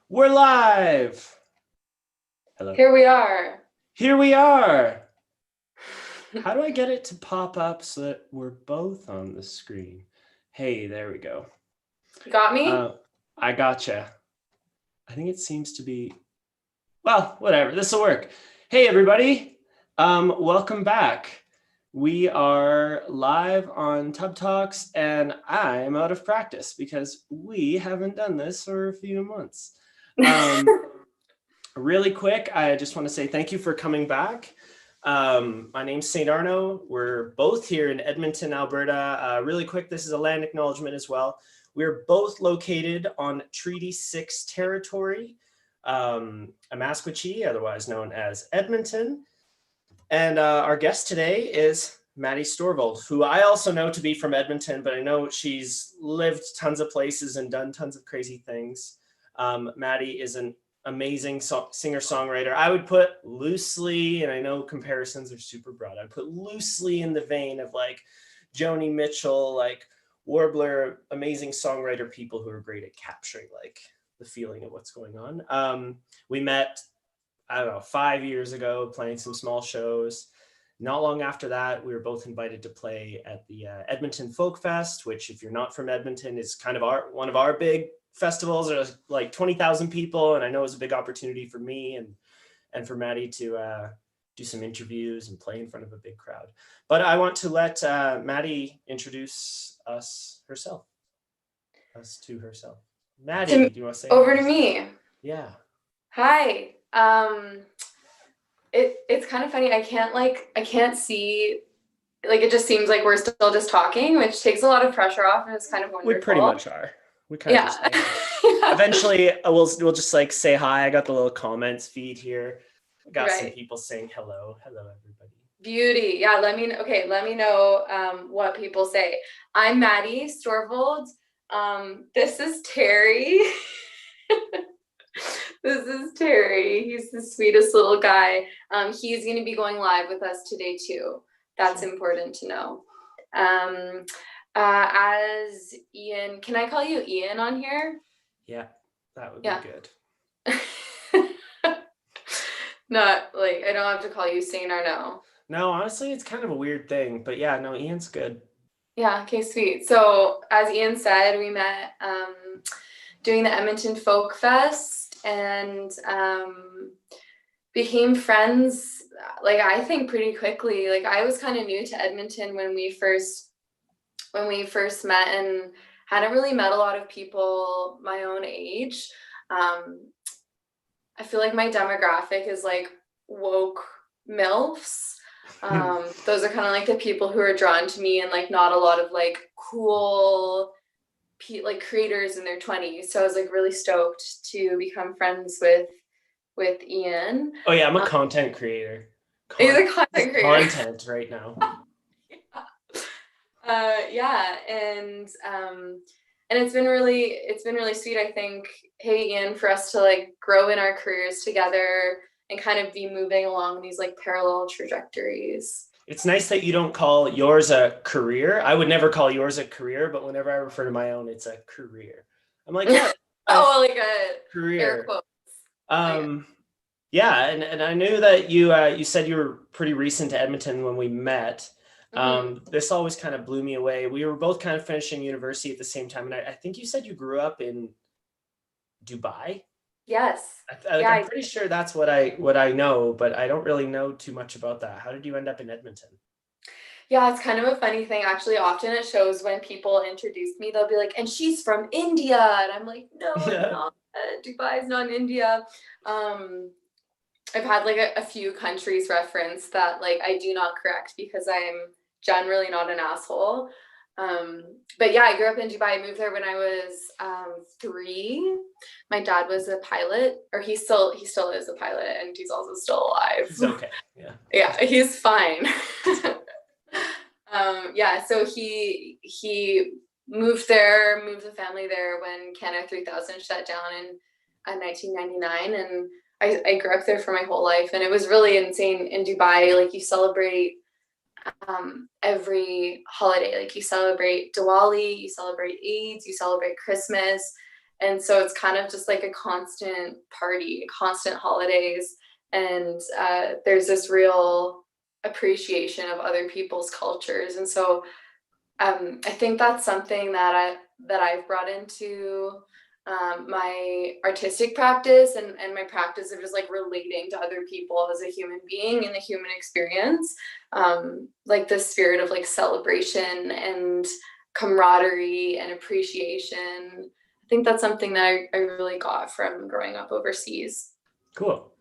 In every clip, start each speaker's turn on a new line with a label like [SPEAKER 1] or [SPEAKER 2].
[SPEAKER 1] We're live. Hello.
[SPEAKER 2] Here we are.
[SPEAKER 1] Here we are. How do I get it to pop up so that we're both on the screen? Hey, there we go.
[SPEAKER 2] You got me?
[SPEAKER 1] I gotcha. I think it seems to be, well, whatever. This will work. Hey, everybody. Welcome back. We are live on Tub Talks, and I'm out of practice because we haven't done this for a few months. Really quick, I just want to say thank you for coming back. My name's St.Arnaud. We're both here in Edmonton, Alberta. Really quick, this is a land acknowledgement as well. We're both located on Treaty 6 territory, Amaskwaci, otherwise known as Edmonton. And our guest today is Maddie Storvold, who I also know to be from Edmonton, but I know she's lived tons of places and done tons of crazy things. Maddie is an amazing singer-songwriter. I would put loosely, and I know comparisons are super broad, I'd put loosely in the vein of like Joni Mitchell, like Warbler, amazing songwriter people who are great at capturing like the feeling of what's going on. We met, I don't know, 5 years ago, playing some small shows. Not long after that, we were both invited to play at the Edmonton Folk Fest, which if you're not from Edmonton is kind of one of our big festivals. There's like 20,000 people, and I know it was a big opportunity for me and for Maddie to do some interviews and play in front of a big crowd. But I want to let Maddie introduce us to herself. Maddie, do you want to say
[SPEAKER 2] over to me?
[SPEAKER 1] Yeah.
[SPEAKER 2] Hi. It's kind of funny. I can't see, like, it just seems like we're still just talking, which takes a lot of pressure off, and it's kind of wonderful.
[SPEAKER 1] We pretty much are. We kind of just eventually we'll just like say hi. I got the little comments feed here. I got some people saying hello everybody.
[SPEAKER 2] Beauty. Yeah, let me know what people say. I'm Maddie Storvold. This is Terry. This is Terry. He's the sweetest little guy. He's going to be going live with us today too. That's important to know. As Ian, can I call you Ian on here?
[SPEAKER 1] Yeah, that would be good.
[SPEAKER 2] Not like, I don't have to call you St.Arnaud.
[SPEAKER 1] No, honestly, it's kind of a weird thing, but yeah, no, Ian's good.
[SPEAKER 2] Yeah, okay, sweet. So as Ian said, we met doing the Edmonton Folk Fest and became friends, like, I think pretty quickly. Like, I was kind of new to Edmonton when we first met, and hadn't really met a lot of people my own age. I feel like my demographic is like woke MILFs. Those are kind of like the people who are drawn to me, and like not a lot of like cool like creators in their 20s. So I was like really stoked to become friends with Ian.
[SPEAKER 1] Oh yeah, I'm a content creator.
[SPEAKER 2] He's a content creator.
[SPEAKER 1] Content right now.
[SPEAKER 2] Yeah, and it's been really sweet, I think, hey Ian, for us to like grow in our careers together and kind of be moving along these like parallel trajectories.
[SPEAKER 1] It's nice that you don't call yours a career. I would never call yours a career, but whenever I refer to my own, it's a career. I'm like, yeah.
[SPEAKER 2] Oh, like a
[SPEAKER 1] career.
[SPEAKER 2] Air quotes.
[SPEAKER 1] Yeah, and I knew that you said you were pretty recent to Edmonton when we met. This always kind of blew me away. We were both kind of finishing university at the same time, and I think you said you grew up in Dubai.
[SPEAKER 2] Yes.
[SPEAKER 1] I'm pretty sure that's what I know, but I don't really know too much about that. How did you end up in Edmonton?
[SPEAKER 2] Yeah, it's kind of a funny thing. Actually, often it shows when people introduce me, they'll be like, and she's from India. And I'm like, no, I'm not. Dubai is not in India. I've had like a few countries referenced that like I do not correct because I'm generally not an asshole. But yeah, I grew up in Dubai. I moved there when I was 3. My dad was a pilot, or he still is a pilot, and he's also still alive.
[SPEAKER 1] He's okay.
[SPEAKER 2] Yeah, he's fine. Yeah, so he moved the family there when Canada 3000 shut down in 1999, and I grew up there for my whole life, and it was really insane in Dubai. Like, you celebrate every holiday. Like, you celebrate Diwali, you celebrate Eid, you celebrate Christmas, And so it's kind of just like a constant party, constant holidays. And there's this real appreciation of other people's cultures. And so I think that's something that I've brought into my artistic practice and my practice of just like relating to other people as a human being in the human experience, like the spirit of like celebration and camaraderie and appreciation. I think that's something that I really got from growing up overseas.
[SPEAKER 1] Cool.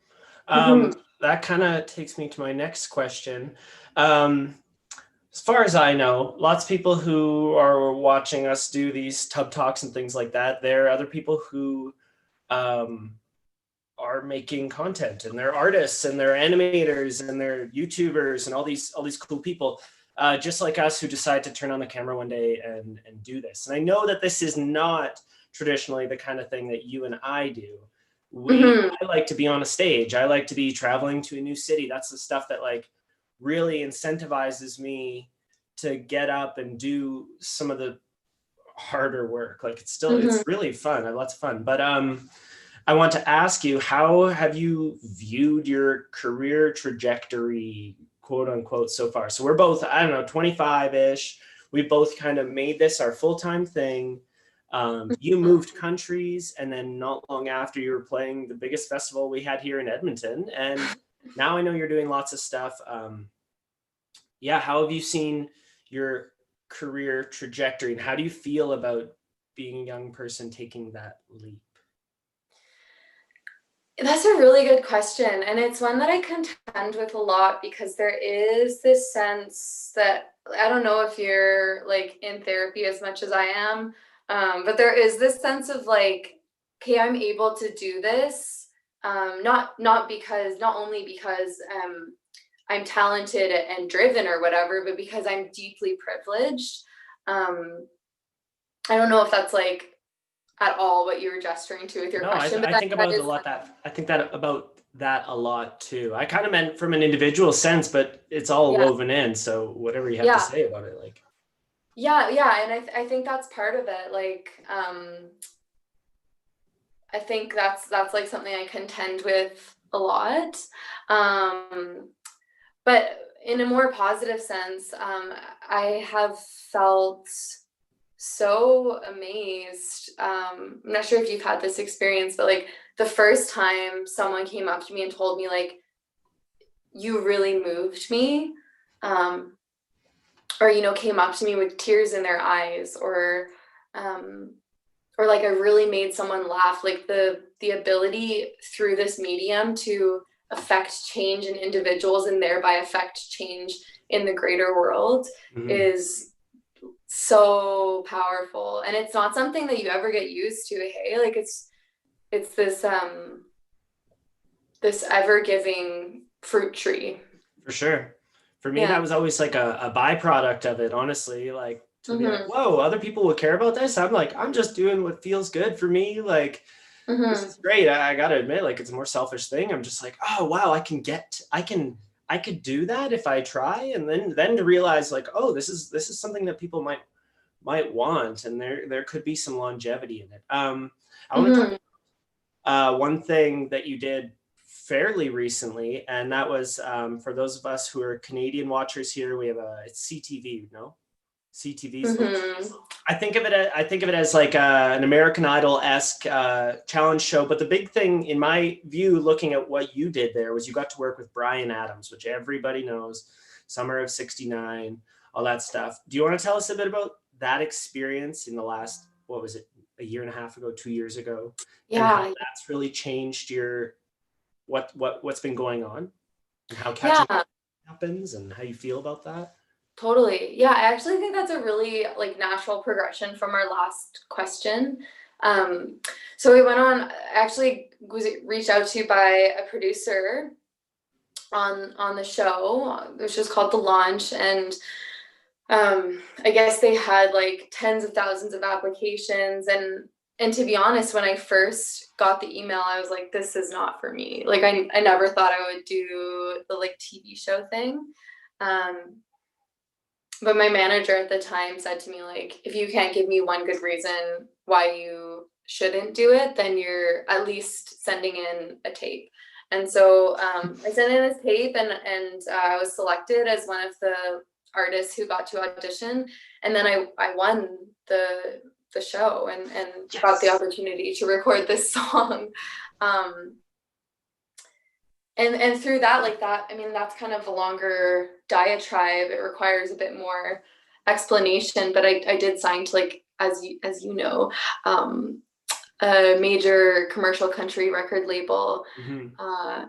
[SPEAKER 2] Mhm.
[SPEAKER 1] That kind of takes me to my next question. As far as I know, lots of people who are watching us do these tub talks and things like that, there are other people who are making content, and they're artists and they're animators and they're YouTubers and all these cool people, just like us, who decide to turn on the camera one day and do this. And I know that this is not traditionally the kind of thing that you and I do. I like to be on a stage. I like to be traveling to a new city. That's the stuff that like really incentivizes me to get up and do some of the harder work. Like it's really fun. I have lots of fun. But I want to ask you, how have you viewed your career trajectory, quote unquote, so far? So we're both, I don't know, 25-ish. We both kind of made this our full-time thing. You moved countries, and then not long after, you were playing the biggest festival we had here in Edmonton. And now I know you're doing lots of stuff. Yeah, how have you seen your career trajectory, and how do you feel about being a young person taking that leap?
[SPEAKER 2] That's a really good question. And it's one that I contend with a lot because there is this sense that I don't know if you're like in therapy as much as I am, but there is this sense of like, okay, I'm able to do this, not only because I'm talented and driven or whatever, but because I'm deeply privileged. Um, I don't know if that's like at all what you were gesturing to with your
[SPEAKER 1] No,
[SPEAKER 2] question, but
[SPEAKER 1] I think
[SPEAKER 2] that
[SPEAKER 1] about a
[SPEAKER 2] is.
[SPEAKER 1] lot that I think that about that a lot too. I kind of meant from an individual sense, but it's all
[SPEAKER 2] Yeah.
[SPEAKER 1] woven in. So whatever you have to
[SPEAKER 2] Yeah.
[SPEAKER 1] say about it, like.
[SPEAKER 2] Yeah, and I think that's part of it. Like, I think that's like something I contend with a lot. But in a more positive sense, I have felt so amazed. I'm not sure if you've had this experience, but like the first time someone came up to me and told me like, you really moved me, or came up to me with tears in their eyes, um, or like I really made someone laugh, like the ability through this medium to affect change in individuals and thereby affect change in the greater world
[SPEAKER 1] Mhm.
[SPEAKER 2] is so powerful. And it's not something that you ever get used to. Hey, like it's this ever giving fruit tree.
[SPEAKER 1] For sure. For me, that
[SPEAKER 2] Yeah.
[SPEAKER 1] was always like a byproduct of it, honestly. Like, to be like,
[SPEAKER 2] Mm-hmm.
[SPEAKER 1] whoa, other people will care about this. I'm like, I'm just doing what feels good for me. Like, this
[SPEAKER 2] Mm-hmm.
[SPEAKER 1] is great. I gotta admit, like, it's a more selfish thing. I'm just like, oh wow, I could do that if I try. And then to realize like, oh, this is something that people might want, and there could be some longevity in it. I want to talk
[SPEAKER 2] Mm-hmm.
[SPEAKER 1] one thing that you did fairly recently, and that was, for those of us who are Canadian watchers here, we have it's CTV, no? CTV's.
[SPEAKER 2] Mm-hmm.
[SPEAKER 1] I think of it as like an American Idol-esque challenge show. But the big thing, in my view, looking at what you did there, was you got to work with Bryan Adams, which everybody knows, Summer of '69, all that stuff. Do you want to tell us a bit about that experience in the last, what was it, a year and a half ago, 2 years ago, and how
[SPEAKER 2] Yeah.
[SPEAKER 1] that's really changed your what's been going on, and how catching
[SPEAKER 2] Yeah.
[SPEAKER 1] happens, and how you feel about that?
[SPEAKER 2] Totally. Yeah, I actually think that's a really like natural progression from our last question. Um, so we went on, actually was reached out to by a producer on the show, which is called The Launch, and I guess they had like tens of thousands of applications, and to be honest, when I first got the email, I was like, this is not for me. Like I never thought I would do the like TV show thing. Um, but my manager at the time said to me like, if you can't give me one good reason why you shouldn't do it, then you're at least sending in a tape. And so I sent in this tape, and I was selected as one of the artists who got to audition, and then I won the show and
[SPEAKER 1] Yes.
[SPEAKER 2] got the opportunity to record this song. And through that, like that, I mean, that's kind of a longer diatribe. It requires a bit more explanation, but I did sign to, like, as you know, a major commercial country record label,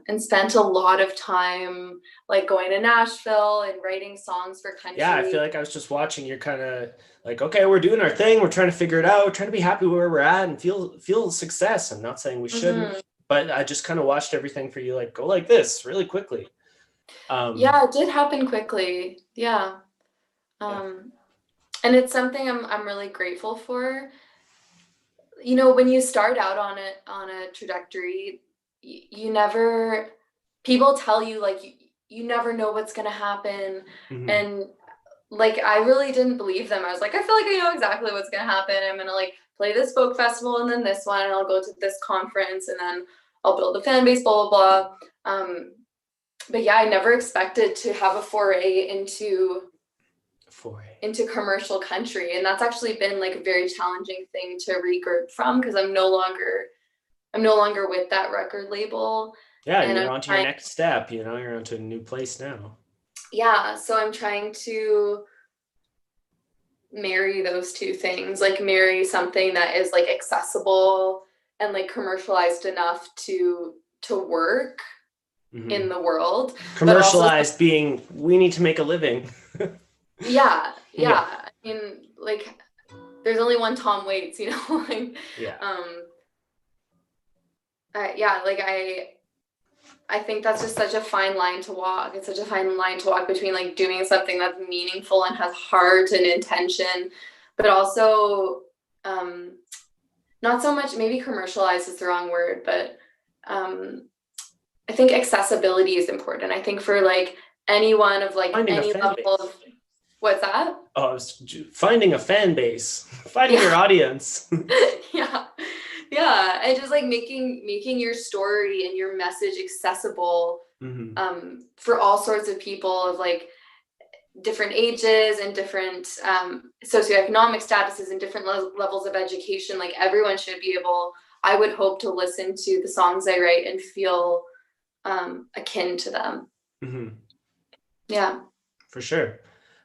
[SPEAKER 2] and spent a lot of time like going to Nashville and writing songs for country.
[SPEAKER 1] Yeah, I feel like I was just watching. You're kind of like, okay, we're doing our thing. We're trying to figure it out. We're trying to be happy where we're at and feel success. I'm not saying we shouldn't, but I just kind of watched everything for you, like, go like this really quickly.
[SPEAKER 2] Yeah, it did happen quickly. Yeah. And it's something I'm really grateful for. You know, when you start out on a trajectory, you never, people tell you like you never know what's gonna happen. And like, I really didn't believe them. I was like, I feel like I know exactly what's gonna happen. I'm gonna like play this folk festival and then this one, and I'll go to this conference, and then I'll build a fan base, blah blah blah. But yeah, I never expected to have a foray into commercial country, and that's actually been like a very challenging thing to regroup from, because I'm no longer with that record label.
[SPEAKER 1] Yeah, and you're on to your next step, you know, you're on to a new place now.
[SPEAKER 2] Yeah, so I'm trying to marry those two things, like marry something that is like accessible and like commercialized enough to work in the world.
[SPEAKER 1] Commercialized being, we need to make a living.
[SPEAKER 2] Yeah. I mean, like, there's only one Tom Waits, you know, like, like I think that's just such a fine line to walk. It's such a fine line to walk between like doing something that's meaningful and has heart and intention, but also not so much, maybe commercialized is the wrong word, but I think accessibility is important. I think for like anyone of like any level of, what's that?
[SPEAKER 1] Oh, I was finding a fan base, finding your audience.
[SPEAKER 2] Yeah, and just like making your story and your message accessible for all sorts of people of like different ages and different socioeconomic statuses and different levels of education. Like, everyone should be able, I would hope, to listen to the songs I write and feel akin to them. Yeah,
[SPEAKER 1] for sure.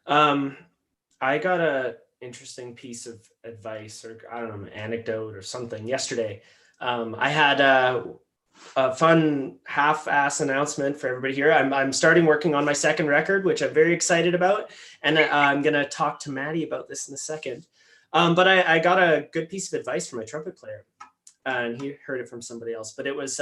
[SPEAKER 1] I got a interesting piece of advice, or I don't know, an anecdote or something yesterday. I had a fun half-ass announcement for everybody here. I'm starting working on my second record, which I'm very excited about, and I'm gonna talk to Maddie about this in a second. But I got a good piece of advice from my trumpet player, and he heard it from somebody else. But it was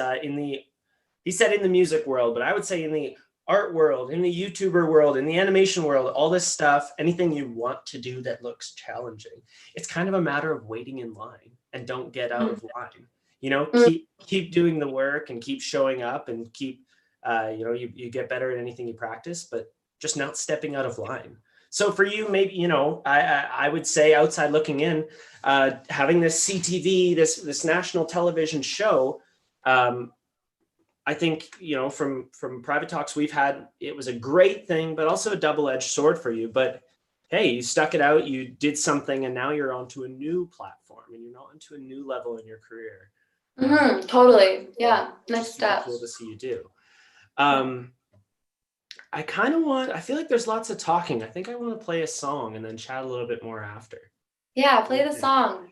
[SPEAKER 1] he said in the music world, but I would say in the art world, in the YouTuber world, in the animation world, all this stuff, anything you want to do that looks challenging, it's kind of a matter of waiting in line, and don't get out of line. You know, keep doing the work and keep showing up, and keep, you know, you get better at anything you practice, but just not stepping out of line. So for you, maybe, you know, I would say, outside looking in, having this CTV, this national television show, I think, you know, from private talks we've had, it was a great thing, but also a double-edged sword for you. But hey, you stuck it out, you did something, and now you're onto a new platform, and you're not onto a new level in your career.
[SPEAKER 2] Totally. Yeah. Next step.
[SPEAKER 1] Cool to see you do. I feel like there's lots of talking. I think I want to play a song and then chat a little bit more after.
[SPEAKER 2] Yeah, play the song.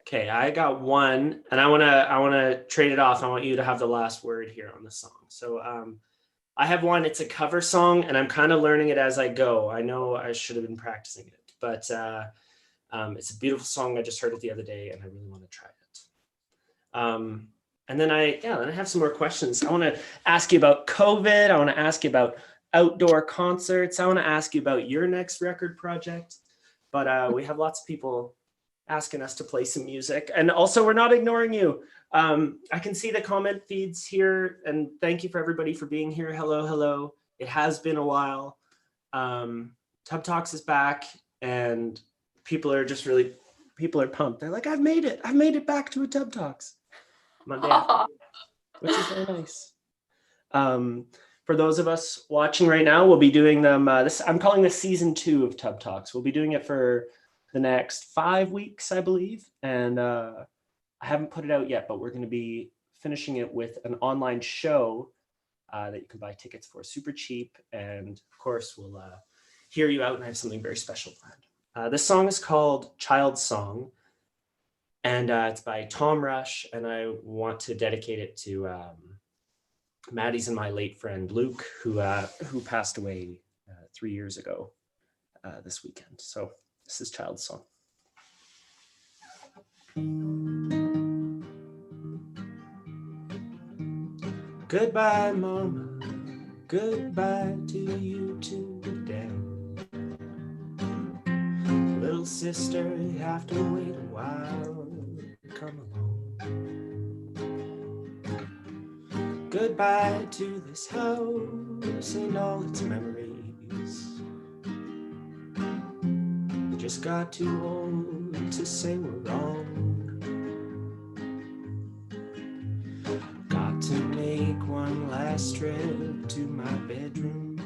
[SPEAKER 1] Okay, I got one, and I wanna trade it off. I want you to have the last word here on the song. So I have one. It's a cover song, and I'm kind of learning it as I go. I know I should have been practicing it, but it's a beautiful song. I just heard it the other day, and I really want to try it. And then I have some more questions. I want to ask you about COVID. I want to ask you about outdoor concerts. I want to ask you about your next record project. But we have lots of people asking us to play some music, and also we're not ignoring you. I can see the comment feeds here, and thank you for everybody for being here. Hello. It has been a while. Tub Talks is back, and people are just really people are pumped. They're like, I've made it back to a Tub Talks Monday afternoon, which is very nice. For those of us watching right now, we'll be doing them. I'm calling this season 2 of Tub Talks. We'll be doing it for the next 5 weeks, I believe. And I haven't put it out yet, but we're going to be finishing it with an online show that you can buy tickets for super cheap. And of course, we'll hear you out, and I have something very special planned. This song is called Child's Song, and it's by Tom Rush. And I want to dedicate it to Maddie's and my late friend Luke, who passed away 3 years ago this weekend. So this is Child's Song. Goodbye, Mama. Goodbye to you too, Dad. Little sister, you have to wait a while to come along. Goodbye to this house and all its memories. We just got too old to say we're wrong. Got to make one last trip to my bedroom.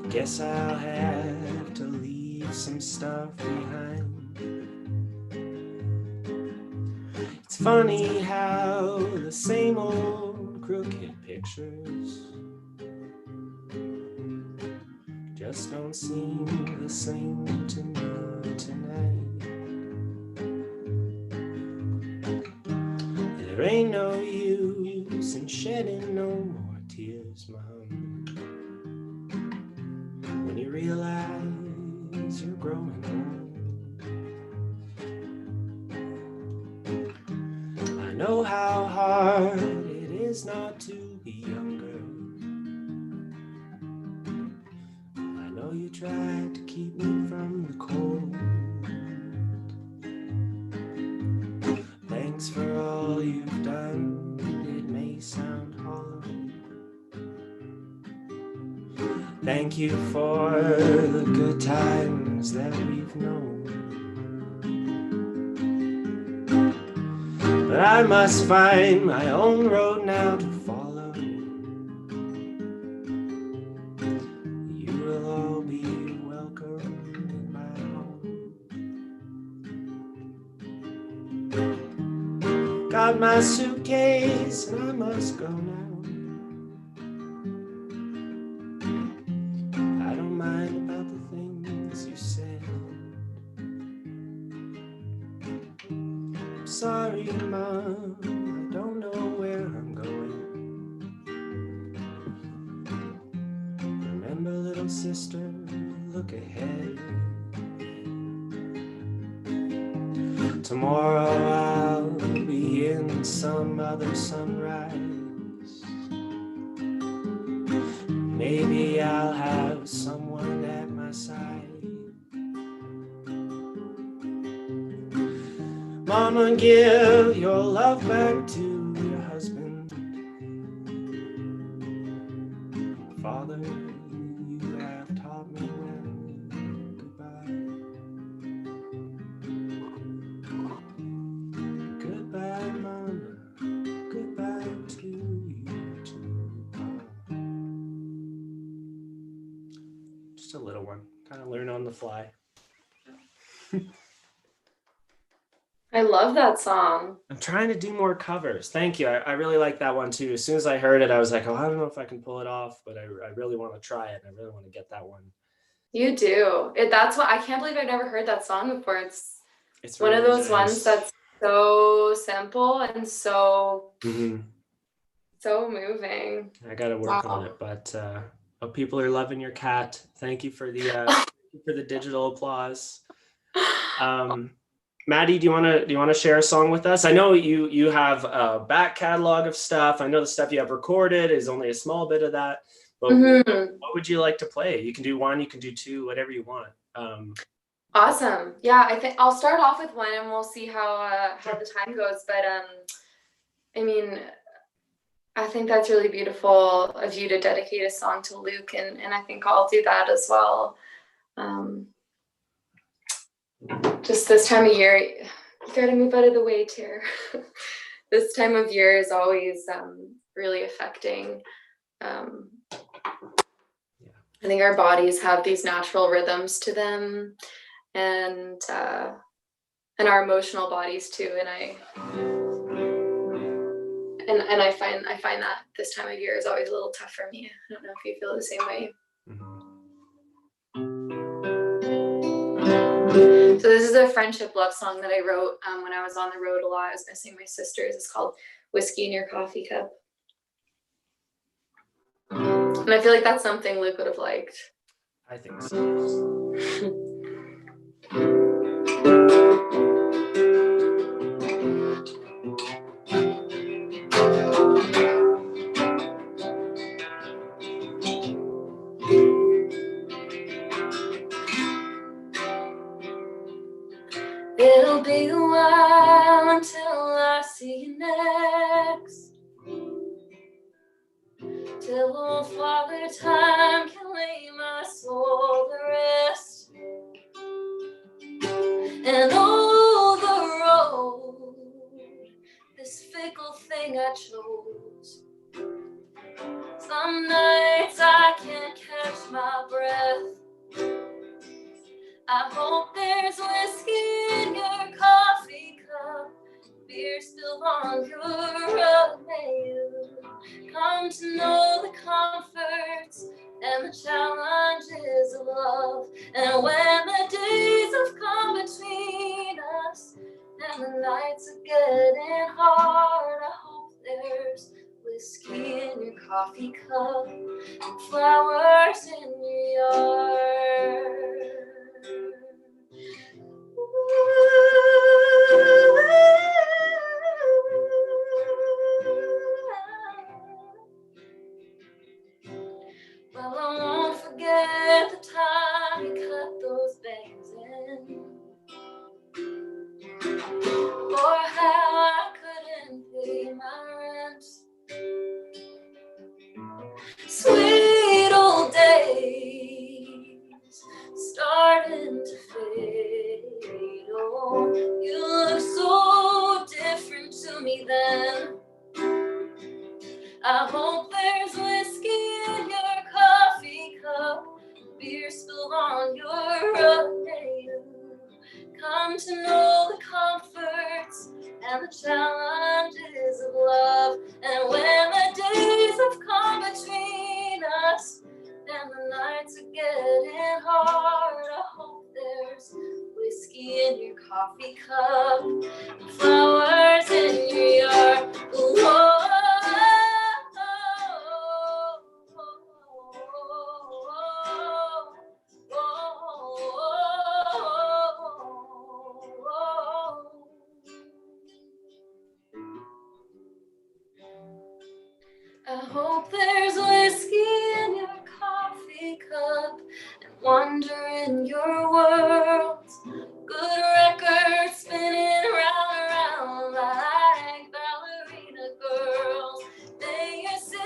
[SPEAKER 1] Guess I'll have to leave some stuff behind. It's funny how the same old crooked pictures just don't seem the same to me tonight. There ain't no use in shedding no more tears, Mom, when you realize you're growing old. I know how hard it is not to be younger. I know you tried to keep me from the cold. Thanks for all you've done, it may sound hollow. Thank you for the good times that we've known. But I must find my own road now to follow. You will all be welcome in my home. Got my suitcase and I must go now. I don't mind about the things you said. I'm sorry, Mom, I don't know where I'm going. Remember, little sister, look ahead. Tomorrow I'll be in some other sunrise. Maybe I'll have someone at my side. Mama, give your love back to your husband. Father, you have taught me well. Goodbye. Goodbye, Mama. Goodbye to you too. Just a little one. Kind of learn on the fly.
[SPEAKER 2] I love that song.
[SPEAKER 1] I'm trying to do more covers. Thank you. I really like that one too. As soon as I heard it, I was like, oh, I don't know if I can pull it off, but I really want to try it. And I really want to get that one.
[SPEAKER 2] You do. That's what I can't believe I've never heard that song before. It's one
[SPEAKER 1] really
[SPEAKER 2] of those
[SPEAKER 1] nice.
[SPEAKER 2] ones that's so simple and so so moving.
[SPEAKER 1] I got to work on it, but people are loving your cat. Thank you for the digital applause. Maddie, do you want to share a song with us? I know you have a back catalog of stuff. I know the stuff you have recorded is only a small bit of that. But what would you like to play? You can do one, you can do two, whatever you want.
[SPEAKER 2] Awesome. Yeah, I think I'll start off with one, and we'll see how the time goes. But I mean, I think that's really beautiful of you to dedicate a song to Luke, and I think I'll do that as well. just this time of year, you gotta move out of the way, Tara. This time of year is always really affecting. I think our bodies have these natural rhythms to them, and our emotional bodies too. And I find that this time of year is always a little tough for me. I don't know if you feel the same way. So this is a friendship love song that I wrote when I was on the road a lot. I was missing my sisters. It's called Whiskey in Your Coffee Cup. And I feel like that's something Luke would have liked.
[SPEAKER 1] I think so.
[SPEAKER 2] It'll be a while until I see you next. Till old Father Time can lay my soul to rest. And oh, the road, this fickle thing I chose. Some nights I can't catch my breath. I hope there's whiskey in your coffee cup, beer spilled on your rug. May you come to know the comforts and the challenges of love. And when the days have come between us and the nights are getting hard, I hope there's whiskey in your coffee cup and flowers in your yard. Well, I won't forget the time you cut those bangs in, or how I couldn't pay my rent. Sweet old days starting to fade. Oh, you look so different to me then. I hope there's whiskey in your coffee cup, beer spilled on your rug. May you come to know the comforts and the challenges of love. And when the days have come between us and the nights are getting hard, I hope there's whiskey in your coffee cup, flowers in your yard. Whoa. I hope there's whiskey in your coffee cup and wonder in your world. Good records spinning round and round like ballerina girls. May you see a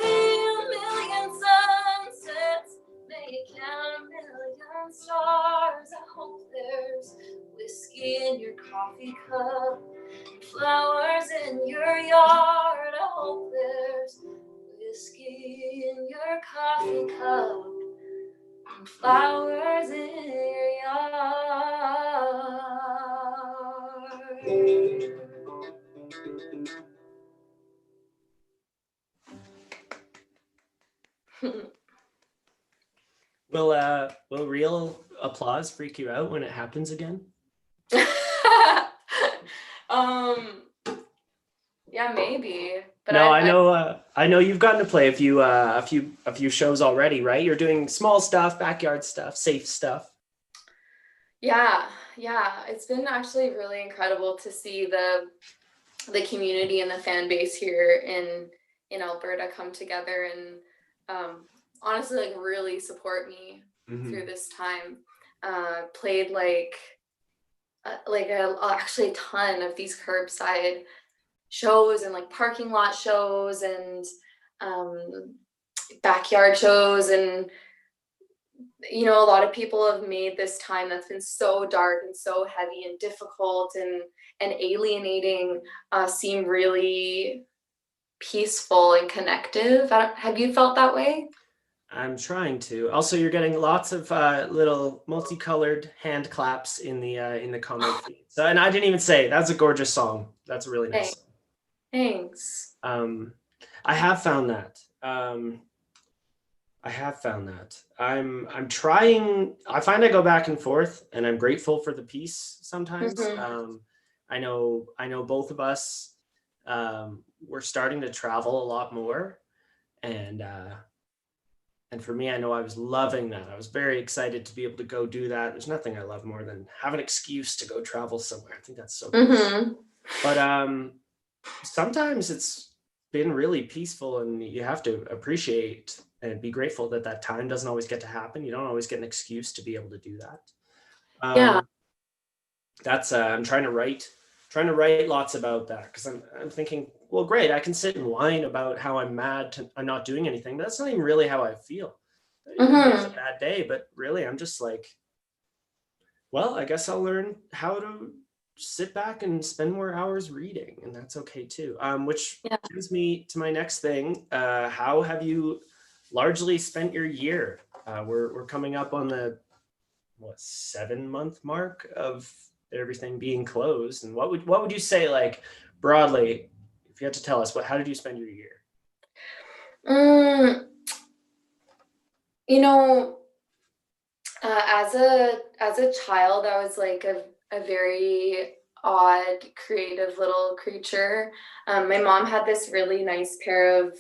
[SPEAKER 2] million sunsets, may you count a million stars. I hope there's whiskey in your coffee cup, flowers in your yard. I hope there's whiskey in your coffee cup and flowers in your yard.
[SPEAKER 1] Will real applause freak you out when it happens again?
[SPEAKER 2] Yeah, maybe. But
[SPEAKER 1] no, I know you've gotten to play a few shows already, right? You're doing small stuff, backyard stuff, safe stuff.
[SPEAKER 2] Yeah. It's been actually really incredible to see the community and the fan base here in Alberta come together and honestly like really support me through this time. Played actually a ton of these curbside shows and like parking lot shows and backyard shows, and you know, a lot of people have made this time that's been so dark and so heavy and difficult and alienating seem really peaceful and connective. Have you felt that way?
[SPEAKER 1] I'm trying to. Also, you're getting lots of little multicolored hand claps in the comment feed. So, and I didn't even say that's a gorgeous song. That's a really nice
[SPEAKER 2] Thanks.
[SPEAKER 1] song.
[SPEAKER 2] Thanks.
[SPEAKER 1] I have found that. I have found that. I'm trying. I find I go back and forth, and I'm grateful for the peace sometimes.
[SPEAKER 2] Mm-hmm.
[SPEAKER 1] I know both of us. We're starting to travel a lot more, and for me, I know I was loving that. I was very excited to be able to go do that. There's nothing I love more than have an excuse to go travel somewhere. I think that's so cool.
[SPEAKER 2] Mm-hmm.
[SPEAKER 1] But sometimes it's been really peaceful, and you have to appreciate and be grateful that that time doesn't always get to happen. You don't always get an excuse to be able to do that.
[SPEAKER 2] Yeah.
[SPEAKER 1] That's I'm trying to write lots about that, because I'm thinking, well, great, I can sit and whine about how I'm mad I'm not doing anything, but that's not even really how I feel. Today's a
[SPEAKER 2] Mm-hmm.
[SPEAKER 1] bad day, but really I'm just like, well, I guess I'll learn how to sit back and spend more hours reading, and that's okay too. Which
[SPEAKER 2] Yeah.
[SPEAKER 1] brings me to my next thing. How have you largely spent your year? We're coming up on the 7-month mark of everything being closed, and what would you say, like, broadly, if you had to tell us, how did you spend your year?
[SPEAKER 2] Mm, you know, as a child, I was like a very odd, creative little creature. My mom had this really nice pair of.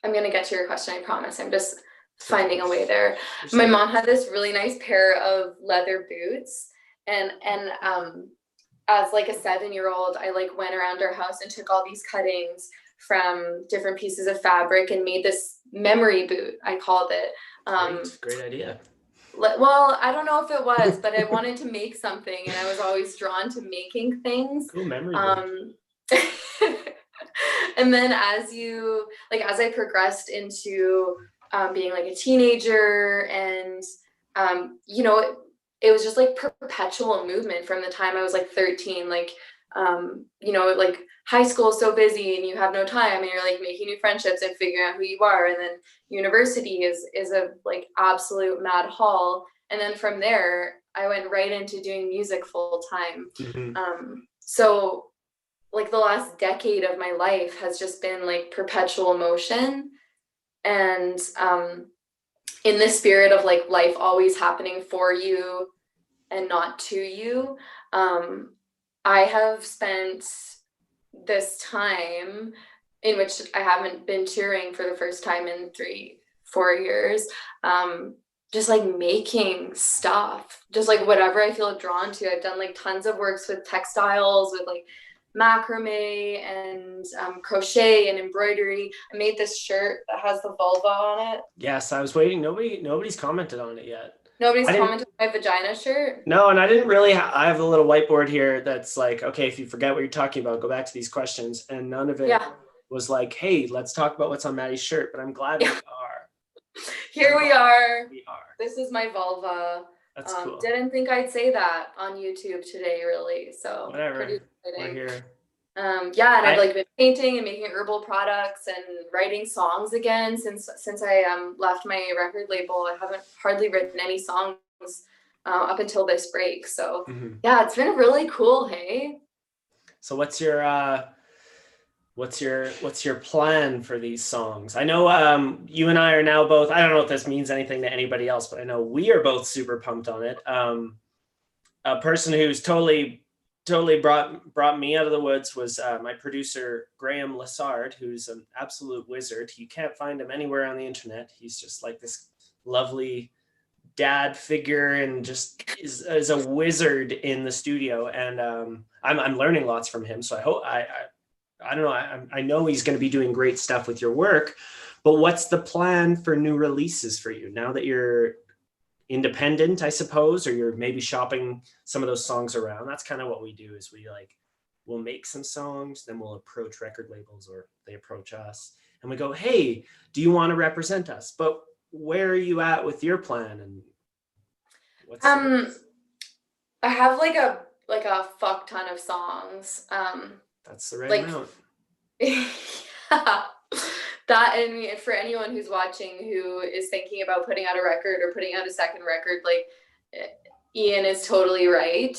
[SPEAKER 2] I'm gonna get to your question, I promise. I'm just finding a way there. My mom had this really nice pair of leather boots, and as like a 7-year-old, I like went around our house and took all these cuttings from different pieces of fabric and made this memory boot, I called it.
[SPEAKER 1] Great idea.
[SPEAKER 2] Well, I don't know if it was, but I wanted to make something, and I was always drawn to making things.
[SPEAKER 1] Cool memory.
[SPEAKER 2] And then as I progressed into being like a teenager, and it was just like perpetual movement from the time I was like 13. Like like high school is so busy and you have no time, and you're like making new friendships and figuring out who you are, and then university is a like absolute mad haul, and then from there I went right into doing music full time. So like the last decade of my life has just been like perpetual motion, and in the spirit of like life always happening for you and not to you, I have spent this time in which I haven't been touring for the first time in 3-4 years, just like making stuff, just like whatever I feel drawn to. I've done like tons of works with textiles, with like macrame and crochet and embroidery. I made this shirt that has the vulva on it.
[SPEAKER 1] Yes, I was waiting. Nobody's commented on it yet.
[SPEAKER 2] Nobody's commented on my vagina shirt?
[SPEAKER 1] No, and I didn't really I have a little whiteboard here that's like, okay, if you forget what you're talking about, go back to these questions, and none of it was like, hey, let's talk about what's on Maddie's shirt, but I'm glad we are.
[SPEAKER 2] Here we are.
[SPEAKER 1] We are.
[SPEAKER 2] This is my vulva.
[SPEAKER 1] That's cool.
[SPEAKER 2] Didn't think I'd say that on YouTube today, really. So
[SPEAKER 1] whatever.
[SPEAKER 2] Pretty exciting.
[SPEAKER 1] We're here.
[SPEAKER 2] And I've like been painting and making herbal products and writing songs again since I left my record label. I haven't hardly written any songs up until this break. So yeah, it's been really cool. Hey.
[SPEAKER 1] So what's your plan for these songs? I know you and I are now both, I don't know if this means anything to anybody else, but I know we are both super pumped on it. A person who's totally brought me out of the woods was my producer, Graham Lassard, who's an absolute wizard. You can't find him anywhere on the internet. He's just like this lovely dad figure, and just is a wizard in the studio. And I'm learning lots from him. So I hope I don't know. I know he's going to be doing great stuff with your work, but what's the plan for new releases for you now that you're independent, I suppose, or you're maybe shopping some of those songs around? That's kind of what we do, is we'll make some songs, then we'll approach record labels, or they approach us and we go, hey, do you want to represent us? But where are you at with your plan, and what's
[SPEAKER 2] I have like a fuck ton of songs.
[SPEAKER 1] that's the right
[SPEAKER 2] Like
[SPEAKER 1] amount.
[SPEAKER 2] that, and for anyone who's watching who is thinking about putting out a record or putting out a second record, like Ian is totally right.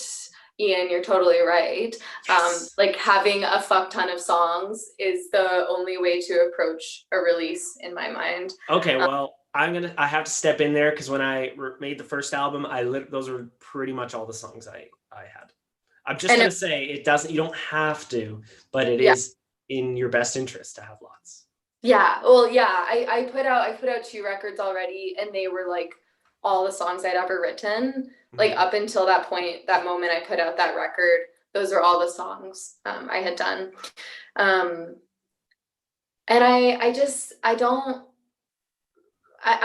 [SPEAKER 2] Ian, you're totally right.
[SPEAKER 1] Yes.
[SPEAKER 2] Like having a fuck ton of songs is the only way to approach a release in my mind.
[SPEAKER 1] Okay, well, I have to step in there because when I made the first album, those were pretty much all the songs I had. I'm just gonna say you don't have to, but it is in your best interest to have lots.
[SPEAKER 2] Yeah, well, yeah, I put out 2 records already, and they were like all the songs I'd ever written. Like up until that point, that moment I put out that record, those are all the songs I had done. And I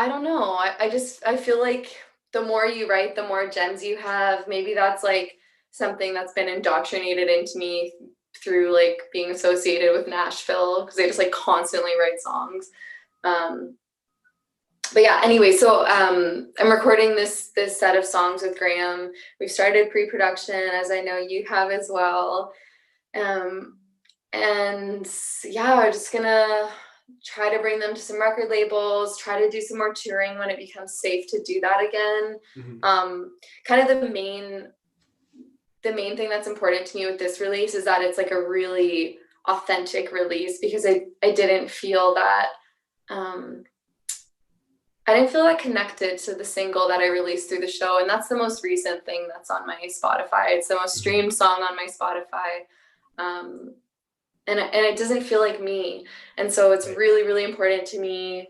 [SPEAKER 2] don't know. I feel like the more you write, the more gems you have. Maybe that's like something that's been indoctrinated into me through like being associated with Nashville, because they just like constantly write songs. But yeah, anyway, so I'm recording this set of songs with Graham. We've started pre-production, as I know you have as well. And yeah, we're just gonna try to bring them to some record labels, try to do some more touring when it becomes safe to do that again. Kind of the main thing that's important to me with this release is that it's like a really authentic release, because I didn't feel that connected to the single that I released through the show. And that's the most recent thing that's on my Spotify. It's the most streamed song on my Spotify. And it doesn't feel like me. And so it's really, really important to me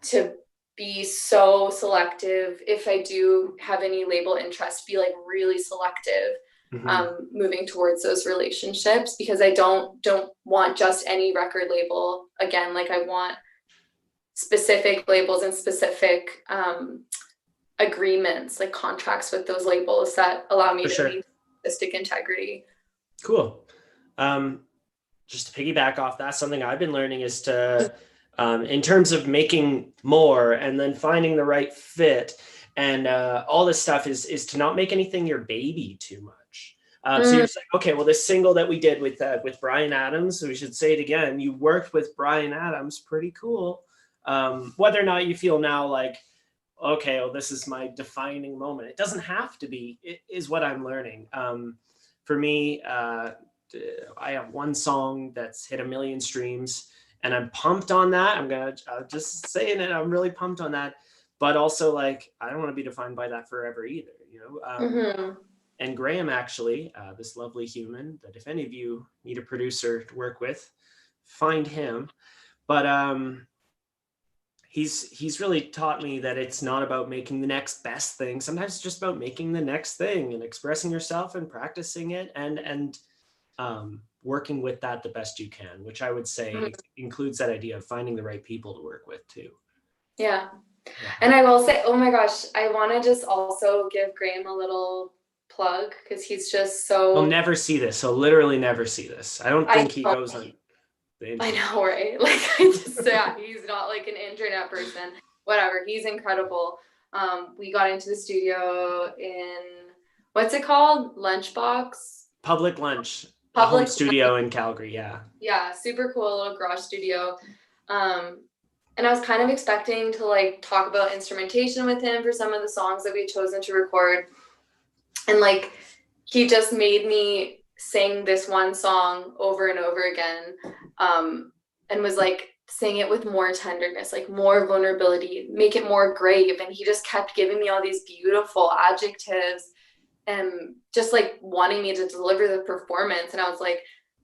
[SPEAKER 2] to be so selective. If I do have any label interest, be like really selective, moving towards those relationships, because I don't want just any record label. Again, like I want specific labels and specific agreements, like contracts with those labels that allow me to maintain artistic integrity.
[SPEAKER 1] Cool. Just to piggyback off that, something I've been learning is to, in terms of making more and then finding the right fit and all this stuff, is to not make anything your baby too much. So you're just like, okay, well, this single that we did with Bryan Adams, so we should say it again, you worked with Bryan Adams, pretty cool. Whether or not you feel now like, okay, well, this is my defining moment. It doesn't have to be, it is what I'm learning. For me, I have one song that's hit 1 million streams, and I'm pumped on that. I'm just saying it. I'm really pumped on that. But also, like, I don't want to be defined by that forever either, you know? And Graham, actually, this lovely human that if any of you need a producer to work with, find him. But he's really taught me that it's not about making the next best thing. Sometimes it's just about making the next thing and expressing yourself and practicing it and working with that the best you can, which I would say includes that idea of finding the right people to work with too.
[SPEAKER 2] Yeah. And I will say, oh my gosh, I want to just also give Graham a little plug, because he's just so...
[SPEAKER 1] He'll never see this. He'll literally never see this. I don't think he goes on the internet.
[SPEAKER 2] I know, right? Like, he's not like an internet person. Whatever, he's incredible. We got into the studio in, what's it called? Lunchbox?
[SPEAKER 1] Public Lunch. A home studio in Calgary, yeah, super cool little garage studio. And I was kind of expecting to like talk about instrumentation with him for some of the songs that we had chosen to record, and like he just made me sing this one song over and over again, and was like, sing it with more tenderness, like more vulnerability, make it more grave. And he just kept giving me all these beautiful adjectives and just like wanting me to deliver the performance. And I was like,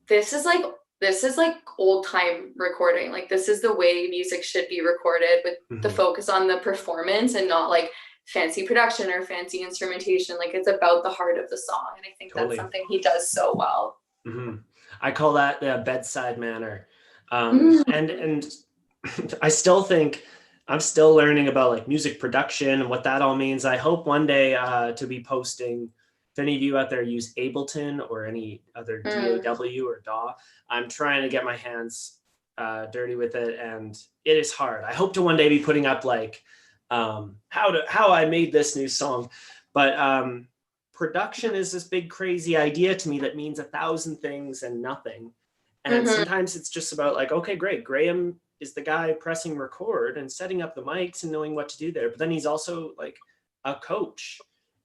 [SPEAKER 1] this is like old time recording. Like, this is the way music should be recorded, with the focus on the performance and not like fancy production or fancy instrumentation. Like, it's about the heart of the song. And I think that's something he does so well. I call that the bedside manner. And I still think I'm still learning about like music production and what that all means. I hope one day to be posting, if any of you out there use Ableton or any other DAW or DAW, I'm trying to get my hands dirty with it, and it is hard. I hope to one day be putting up like how I made this new song. But production is this big crazy idea to me that means 1,000 things and nothing. And sometimes it's just about like, okay, great, Graham is the guy pressing record and setting up the mics and knowing what to do there. But then he's also like a coach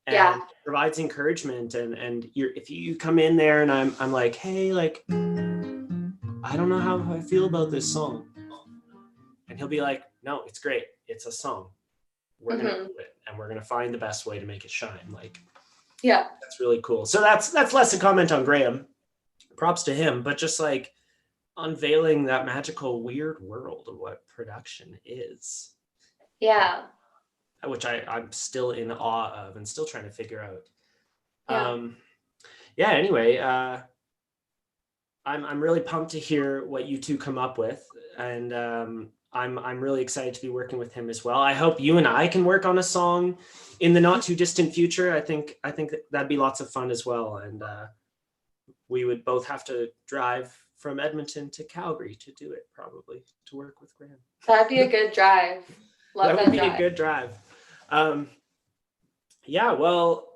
[SPEAKER 1] and provides encouragement. And if you come in there and I'm like, hey, like, I don't know how I feel about this song. And he'll be like, no, it's great. It's a song. We're going to do it. And we're going to find the best way to make it shine. Like,
[SPEAKER 2] yeah,
[SPEAKER 1] that's really cool. So that's less a comment on Graham. Props to him, but just like unveiling that magical, weird world of what production is.
[SPEAKER 2] Yeah.
[SPEAKER 1] Which I'm still in awe of and still trying to figure out.
[SPEAKER 2] Yeah.
[SPEAKER 1] Anyway, I'm really pumped to hear what you two come up with. And I'm really excited to be working with him as well. I hope you and I can work on a song in the not too distant future. I think that'd be lots of fun as well. And we would both have to drive from Edmonton to Calgary to do it, probably, to work with Graham.
[SPEAKER 2] That'd be a good drive. Love
[SPEAKER 1] that would be a good drive. Well,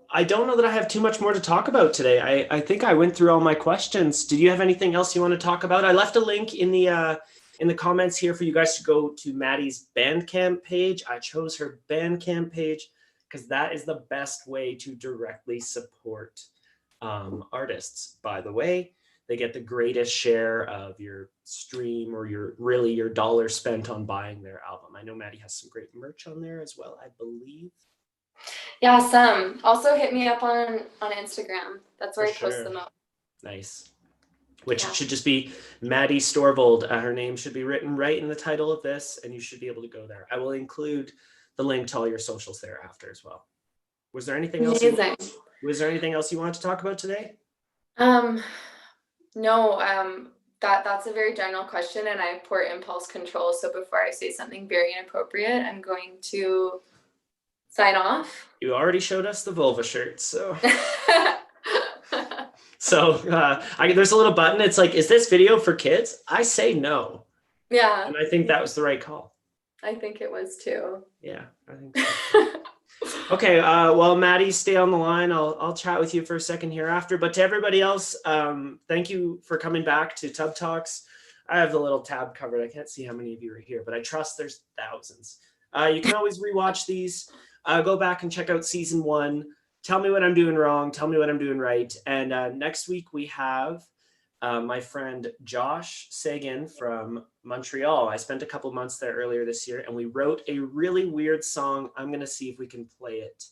[SPEAKER 1] I don't know that I have too much more to talk about today. I think I went through all my questions. Did you have anything else you want to talk about? I left a link in the comments here for you guys to go to Maddie's Bandcamp page. I chose her Bandcamp page because that is the best way to directly support artists. By the way, they get the greatest share of your stream or your dollar spent on buying their album. I know Maddie has some great merch on there as well, I believe.
[SPEAKER 2] Yeah, some. Also hit me up on Instagram. That's where I post them up.
[SPEAKER 1] Nice. Which should just be Maddie Storvold. Her name should be written right in the title of this, and you should be able to go there. I will include the link to all your socials there after as well. Was there anything else? Was there anything else you wanted to talk about today?
[SPEAKER 2] No. That's a very general question, and I have poor impulse control. So before I say something very inappropriate, I'm going to sign off.
[SPEAKER 1] You already showed us the vulva shirt, so. So there's a little button. It's like, is this video for kids? I say no.
[SPEAKER 2] Yeah.
[SPEAKER 1] And I think that was the right call.
[SPEAKER 2] I think it was too.
[SPEAKER 1] Yeah, I think so. Okay, well, Maddie, stay on the line. I'll chat with you for a second hereafter. But to everybody else, thank you for coming back to Tub Talks. I have the little tab covered. I can't see how many of you are here, but I trust there's thousands. You can always rewatch these. Go back and check out season 1. Tell me what I'm doing wrong. Tell me what I'm doing right. And next week we have my friend Josh Sagan from Montreal. I spent a couple months there earlier this year, and we wrote a really weird song. I'm going to see if we can play it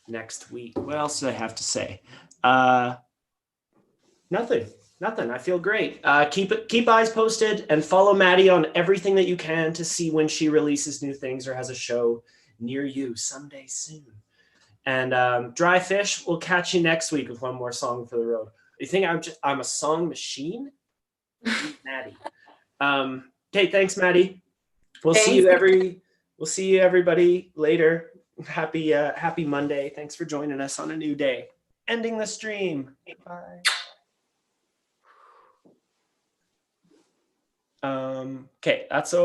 [SPEAKER 1] next week. What else do I have to say? Nothing. I feel great. Keep eyes posted and follow Maddie on everything that you can to see when she releases new things or has a show near you someday soon. And Dry Fish, we'll catch you next week with one more song for the road. You think I'm a song machine? Maddie. Okay, thanks, Maddie. We'll see you everybody later. Happy Monday. Thanks for joining us on a new day. Ending the stream. Bye. Okay, that's over.